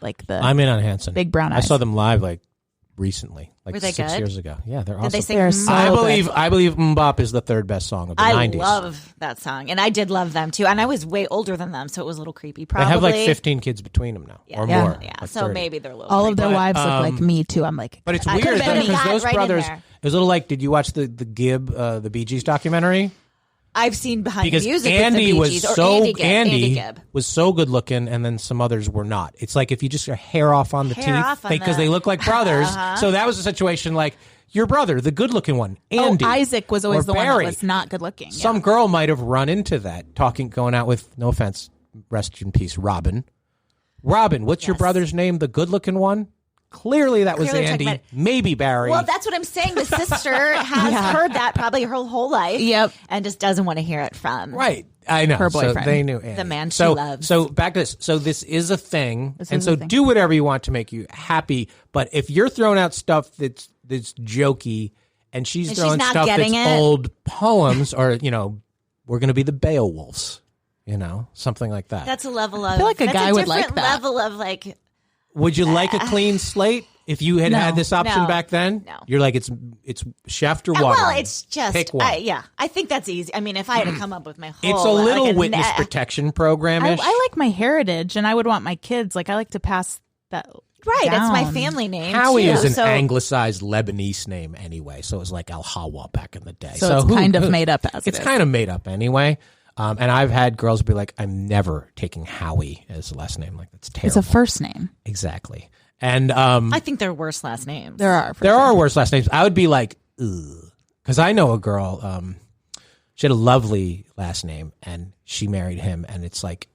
Like the I'm in on Hanson. big brown eyes. I saw them live like recently, like Were they 6 good? years ago. Yeah, they're awesome. Did they sing? They're so I believe Mbop is the third best song of the 90s. I love that song, and I did love them too. And I was way older than them, so it was a little creepy. Probably They have like 15 kids between them now, or Yeah. more. Yeah, like so 30. maybe they're a little. All of their But, wives look like me too. I'm like, But it's I weird could've been because me. those Right in brothers. there. It was a little like. Did you watch the Gibb, the Bee Gees documentary? I've seen behind Because the music Andy with was the Bee Gees, or so Andy Gibb. was so good looking, and then some others were not. It's like if you just hair off on the Hair off teeth on because the- they look like brothers. So that was a situation like your brother, the good looking one, Andy. Isaac was always or the one Barry. that was not good looking. Some girl might have run into that going out with, no offense, rest in peace, Robin. Robin, what's your brother's name? The good looking one? Clearly that was Clearly Andy. talking Maybe Barry. Well, that's what I'm saying. The sister has heard that probably her whole life. Yep. And just doesn't want to hear it from. Right. I know. Her So boyfriend. they knew Andy. The man she so, loves. So back to this. So this is a thing. And is so a thing. do whatever you want to make you happy. But if you're throwing out stuff that's jokey and she's And throwing she's not stuff that's getting it. old poems or, we're going to be the Beowulfs, something like that. That's a level of. feel like a that's guy would like different that. level of like. Would you like a clean slate? If you had No. had this option No. back then, No. you're like, it's Schefft or Waterman. Well, it's just. Pick one. I think that's easy. I mean, if I had to come up with my whole. It's a little like witness protection program-ish. I like my heritage, and I would want my kids. Like I like to pass that. Right, it's my down. family name. Howie too, is an so, anglicized Lebanese name anyway, so it was like Al Hawa back in the day. So it's kind of made up as It's it is. kind of made up anyway. And I've had girls be like, "I'm never taking Howie as a last name. Like that's terrible." It's a first name. Exactly. And I think they're worse last names. There are. For there sure. are worse last names. I would be like, ugh, because I know a girl. She had a lovely last name, and she married him, and it's like,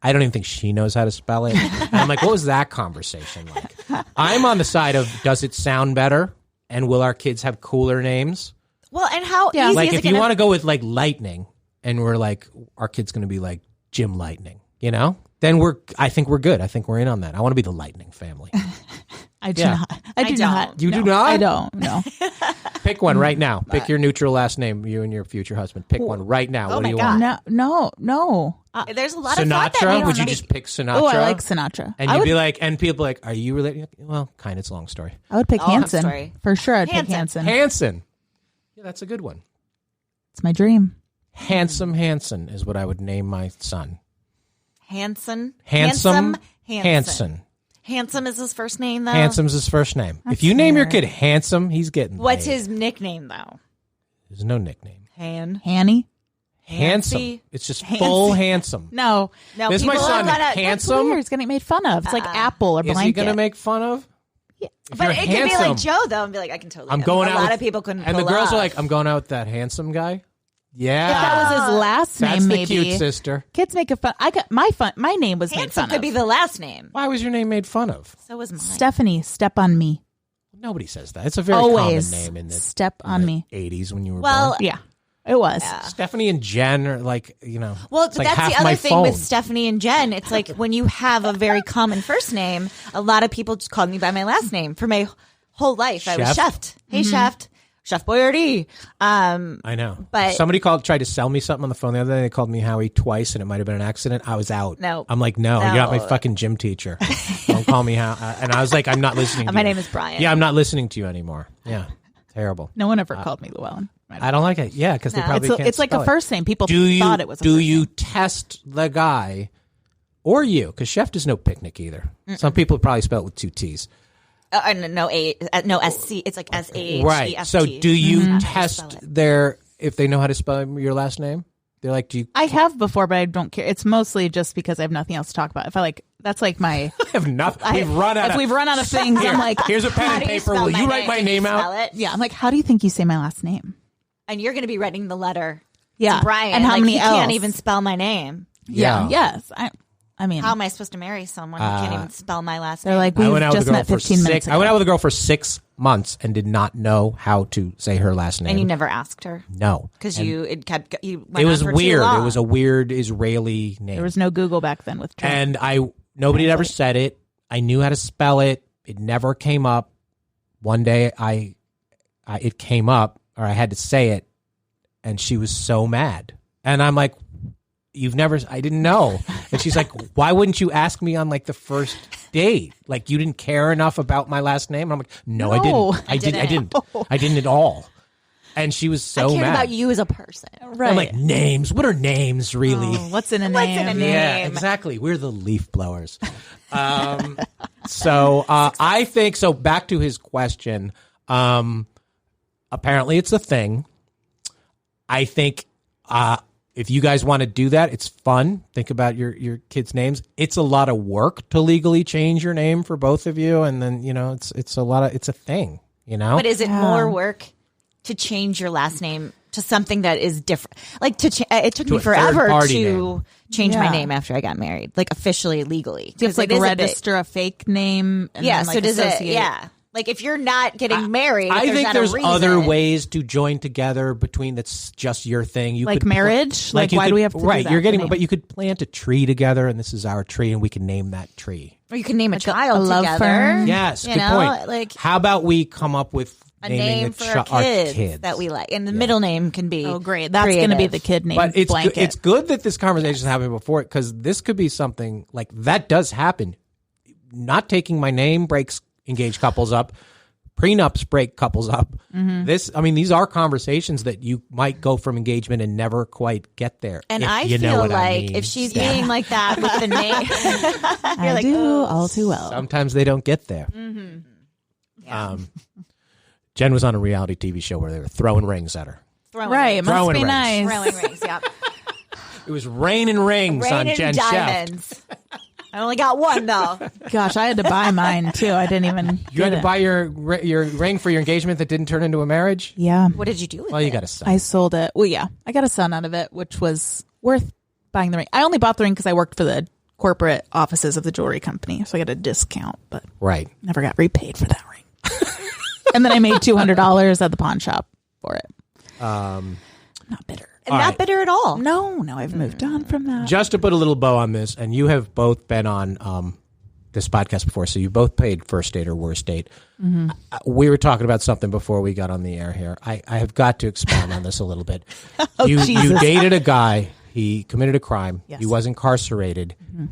I don't even think she knows how to spell it. And I'm like, what was that conversation like? I'm on the side of, does it sound better? And will our kids have cooler names? Well, and how Yeah. easy Like is if it you gonna- want to go with like Lightning, and we're like, our kid's going to be like Jim Lightning, then I think we're good. I think we're in on that. I want to be the Lightning family. I do Yeah. not. I do don't. not. You No, do not? I don't. No. Pick one right now. Pick your neutral last name, you and your future husband. Pick one right now. Oh What do my you God. want? No. there's a lot of thought that Sinatra? we Would you don't just pick Sinatra? Oh, I like Sinatra. And I you'd would, be like, and people like, are you related? Well, kind of. It's a long story. I would pick Oh, I'm Hanson sorry. for sure. I'd pick Hanson. Hanson. Hanson. Yeah, that's a good one. It's my dream. Handsome Hanson is what I would name my son. Hanson. Handsome Hanson. Hanson. Handsome is his first name, though. Handsome's his first name. If you name your kid Handsome, he's getting What's laid. his nickname, though? There's no nickname. Hanny? Handsome. Hancy? It's just full handsome. No. No, This is my people son. are gonna- That's Handsome. weird. It's getting made fun of. It's like Apple or Is blanket. he going to make fun of? Yeah. If But you're it could be like handsome, Joe, though, and be like, I can totally. I'm get going it. out. A lot with- of people couldn't. And the pull girls off. are like, I'm going out with that handsome guy. Yeah. If that was his last name, That's the maybe. cute sister. Kids make a fun. My name was made Hanson fun could of. be the last name. Why was your name made fun of? So was mine. Stephanie, step on me. Nobody says that. It's a very Always common name in the step on me. 80s when you were Well, born. Yeah, it was. Stephanie and Jen are like, Well, it's like that's half the my other thing phone. with Stephanie and Jen. It's like when you have a very common first name, a lot of people just called me by my last name for my whole life. I was Schefft? Schefft. Hey, Schefft. Chef Boyardee. I know. But- somebody tried to sell me something on the phone the other day. They called me Howie twice, and it might have been an accident. I was out. No. I'm like, no, you're not my No. fucking gym teacher. Don't call me Howie. And I was like, I'm not listening to My you. name is Brian. Yeah, I'm not listening to you anymore. Yeah, terrible. No one ever called me Llewellyn. I don't like it. Yeah, because they probably It's, can't it's like spell a it. first name. People Do you thought it was a do first you name. test the guy or you? Because Schefft is no picnic either. Some people probably spell it with two T's. No SC. It's like SAHEFT. Right. So do you Spell test it. if they know how to spell your last name? They're like, do you I have before, but I don't care. It's mostly just because I have nothing else to talk about. If I like, that's like my. have nothing? We've run out If of we've run out of things, I'm like, here's a pen How and do you paper. spell Will you my write my Can you name out? spell it? yeah, I'm like, how do you think you say my last name? And you're going to be writing the letter. Yeah, To Brian. and how like, many he L's? can't even spell my name. Yeah. Yes. I mean, How am I supposed to marry someone who can't even spell my last they're name? like, I we've went out with just a girl met for 15 minutes ago. I went out with a girl for 6 months and did not know how to say her last name. and you never asked her No, because And you went it on was for too weird. It long. was a weird Israeli name. There was no Google back then with Trent. And nobody had ever said it. I knew how to spell it. It never came up. One day it came up, or I had to say it, and she was so mad. And I'm like, I didn't know. And she's like, why wouldn't you ask me on like the first date. Like, you didn't care enough about my last name. I'm like, no, I didn't. I didn't. I didn't at all. And she was so I cared mad about you as a person. Right. I'm like, names? What are names, really? Oh, what's in a name? Yeah, exactly. We're the leaf blowers. So I think, so back to his question, apparently it's a thing. I think if you guys want to do that, it's fun. Think about your kids' names. It's a lot of work to legally change your name for both of you. And then, it's a thing, But is it more work to change your last name to something that is different? Like it took me forever to change my name after I got married, like officially, legally. Do you have to register a fake name? And then, so does it? Yeah. Like if you're not getting married, I think there's a other ways to join together between that's just your thing. You like could marriage. Like why do we have to? Right, do that you're getting, but you could plant a tree together, and this is our tree, and we can name that tree. Or you can name a child a love together. firm. Yes, good point. Like how about we come up with a name for our kids that we like, and the middle name can be. Oh, great! That's going to be the kid name. But blanket. it's good that this conversation is happening before it, because this could be something like that does happen. Not taking my name breaks engaged couples up. Prenups break couples up. Mm-hmm. These are conversations that you might go from engagement and never quite get there. And I feel like if she's being like that with the name, I do all too well. Sometimes they don't get there. Mm-hmm. Yeah. Jen was on a reality TV show where they were throwing rings at her. It must be nice. Throwing rings, yeah. It was raining rings on Jen Schefft. I only got one though. Gosh, I had to buy mine too. I didn't even. You had to buy your ring for your engagement that didn't turn into a marriage? Yeah. What did you do with it? Well, you got a son. I sold it. Well, yeah, I got a son out of it, which was worth buying the ring. I only bought the ring because I worked for the corporate offices of the jewelry company, so I got a discount, but never got repaid for that ring. And then I made $200 at the pawn shop for it. Not bitter. Not bitter at all. No, I've moved on from that. Just to put a little bow on this, and you have both been on this podcast before, so you both played first date or worst date. Mm-hmm. We were talking about something before we got on the air here. I have got to expound on this a little bit. You dated a guy. He committed a crime. Yes. He was incarcerated. Mm-hmm.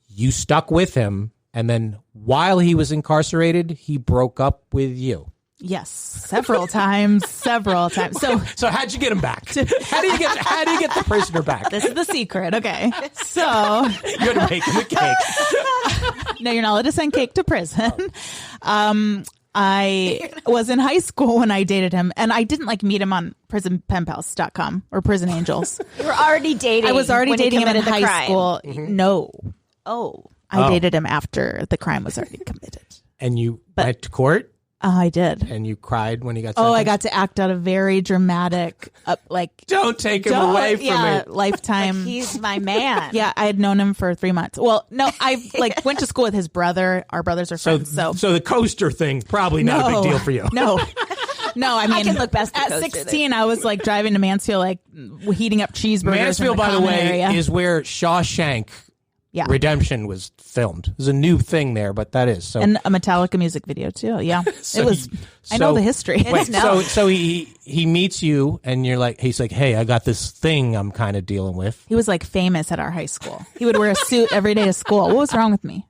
You stuck with him, and then while he was incarcerated, he broke up with you. Yes, several times. So how'd you get him back? How do you get the prisoner back? This is the secret. Okay, so you had to make him a cake. No, you're not allowed to send cake to prison. I was in high school when I dated him, and I didn't meet him on prisonpenpals.com or Prison Angels. You were already dating. I was already dating him in high school. Mm-hmm. No. I dated him after the crime was already committed. And you went to court? I did. And you cried when he got sentenced? I got to act out a very dramatic, don't take him away from me. Lifetime. He's my man. Yeah, I had known him for 3 months. Well, no, I went to school with his brother. Our brothers are friends. So the coaster thing, probably not a big deal for you. No, I mean, I can look best at 16, I was driving to Mansfield, heating up cheeseburgers. Mansfield, by the way, area. is where Shawshank Redemption was filmed. There's a new thing there, but that is so. And a Metallica music video too. Yeah, it was. I know the history. So he meets you, and he's like, hey, I got this thing I'm kind of dealing with. He was famous at our high school. He would wear a suit every day to school. What was wrong with me?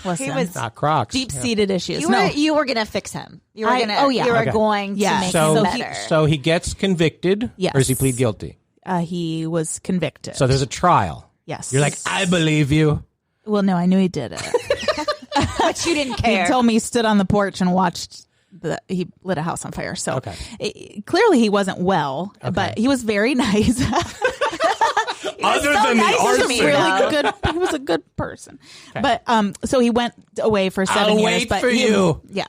Listen, he was not Crocs. Deep-seated issues. You were gonna fix him. You were going to make him better. So he gets convicted. Yes. Or does he plead guilty? He was convicted. So there's a trial. Yes. You're like, I believe you. Well, no, I knew he did it. But you didn't care. He told me he stood on the porch and watched he lit a house on fire. So clearly he wasn't well, but he was very nice. Other than the arson. Really good. He was a good person. Okay. But so he went away for 7 years. Wait but for you. Yeah.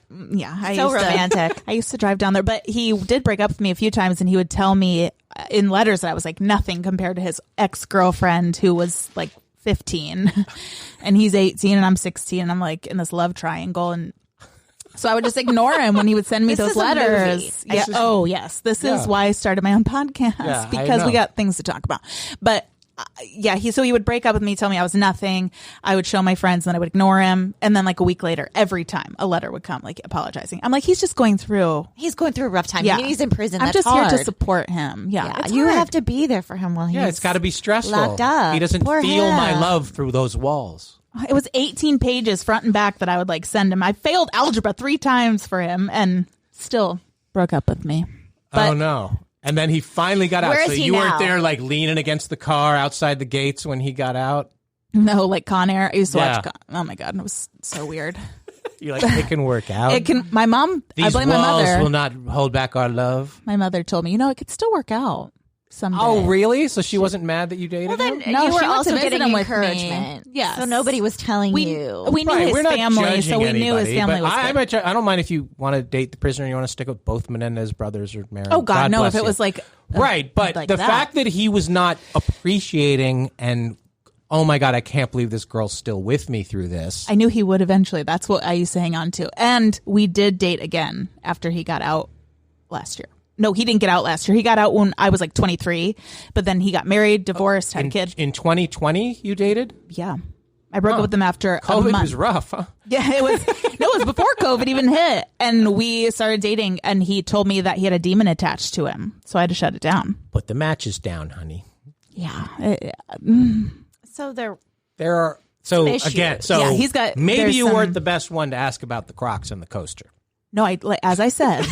So romantic. I used to drive down there, but he did break up with me a few times, and he would tell me in letters that I was nothing compared to his ex-girlfriend who was 15 and he's 18 and I'm 16 and I'm in this love triangle, and so I would just ignore him when he would send me those letters. Yeah. Yes. This is why I started my own podcast, because we got things to talk about. But he would break up with me, tell me I was nothing. I would show my friends, and then I would ignore him. And then a week later, every time a letter would come, apologizing. I'm he's just going through. He's going through a rough time. Yeah. He's in prison. I'm That's just hard. here to support him. Yeah. You have to be there for him while he's it's got to be stressful. Locked up. He doesn't feel my love through those walls. It was 18 pages front and back that I would like send him. I failed algebra 3 times for him and still broke up with me. But, oh, no. And then he finally got out. Where is so he you now? weren't there like leaning against the car outside the gates when he got out? No, like Con Air. I used to Yeah. watch oh my God. It was so weird. You're like, it can work out. It can. My mom, These I blame my walls mother. will not hold back our love. My mother told me, it could still work out someday. Oh, really? So she wasn't mad that you dated Well, then him? No, you she were went also to visit getting him with me. encouragement. Yes. So nobody was telling you. We knew Right, his we're not family, judging so we knew his anybody, family but was good. I don't mind if you want to date the prisoner, you want to stick with both Menendez brothers or marry. Oh, God, no. bless If it you. was like... Right, but like the that. fact that he was not appreciating and, oh my God, I can't believe this girl's still with me through this. I knew he would eventually. That's what I used to hang on to. And we did date again after he got out last year. No, he didn't get out last year. He got out when I was like 23, but then he got married, divorced, had a kid. In 2020, you dated? Yeah. I broke up with him after a COVID month. was rough, huh? Yeah, it was. No, it was before COVID even hit. And we started dating, and he told me that he had a demon attached to him. So I had to shut it down. Put the matches down, honey. Yeah. So there. There are... So, Issues. again, Yeah, he's got- maybe there's you some- weren't the best one to ask about the Crocs and the coaster. No, as I said,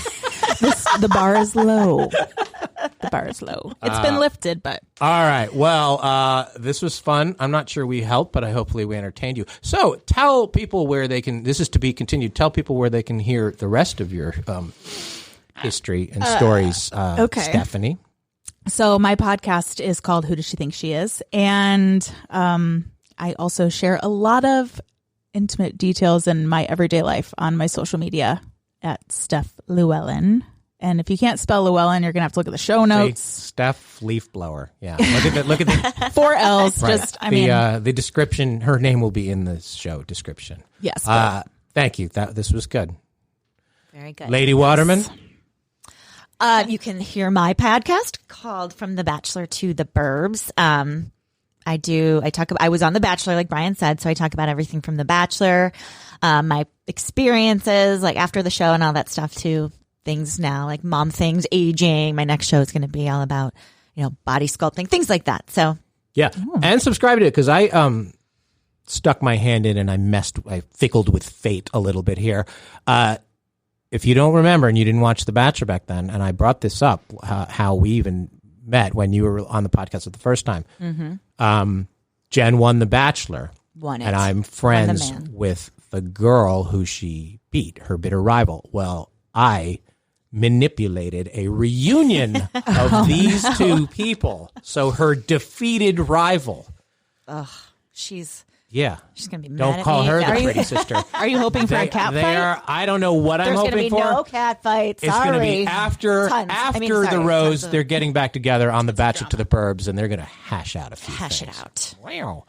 the bar is low. The bar is low. It's been lifted, but... All right. Well, this was fun. I'm not sure we helped, but hopefully we entertained you. So tell people where they can, this is to be continued, tell people where they can hear the rest of your history and stories, okay. Stephanie. So my podcast is called Who Does She Think She Is? And I also share a lot of intimate details in my everyday life on my social media at Steph Llewellyn. And if you can't spell Llewellyn, you're going to have to look at the show notes. Steph Leaf Blower. Yeah. Look at the 4 L's. right. Just, I mean, the description, her name will be in the show description. yes. Thank you. This was good. Very good. Lady Waterman. You can hear my podcast called From the Bachelor to the Burbs. I was on The Bachelor, like Brian said, so I talk about everything from The Bachelor, my experiences, like after the show and all that stuff too. Things now, like mom things, aging. My next show is going to be all about, body sculpting, things like that. So Yeah. And subscribe to it because I stuck my hand in and I fickled with fate a little bit here. If you don't remember and you didn't watch The Bachelor back then, and I brought this up, how we even met when you were on the podcast for the first time. Mm-hmm. Jen won The Bachelor. Won it. And I'm friends with the girl who she beat, her bitter rival. Well, I manipulated a reunion of these two people. So her defeated rival. she's Yeah. going to be mad Don't at call me. her the pretty sister. are you hoping for a cat They fight? are, I don't know what There's I'm going to hoping be for. no cat fight. It's going to be Sorry. after Tons. the Sorry, rose. tons of- They're getting back together on the Bachelor to the Burbs, and they're going to hash out a few Hash things. it out. Wow.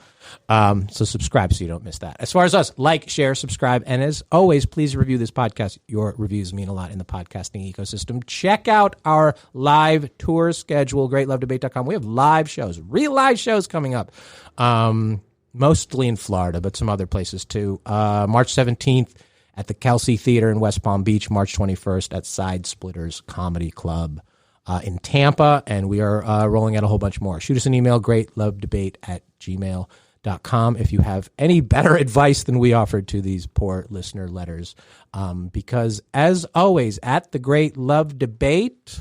So subscribe so you don't miss that. As far as us, like, share, subscribe, and as always, please review this podcast. Your reviews mean a lot in the podcasting ecosystem. Check out our live tour schedule, greatlovedebate.com. We have live shows, real live shows coming up. Mostly in Florida, but some other places too. March 17th at the Kelsey Theater in West Palm Beach, March 21st at Side Splitters Comedy Club in Tampa, and we are rolling out a whole bunch more. Shoot us an email, greatlovedebate@gmail.com if you have any better advice than we offered to these poor listener letters. Because as always, at the Great Love Debate,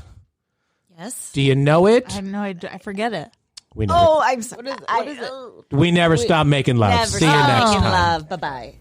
Yes. do you know it? I know. I forget it. We never, Oh, I'm sorry. What is it? we never stop making love. Never See you stop next making time. love. Bye-bye.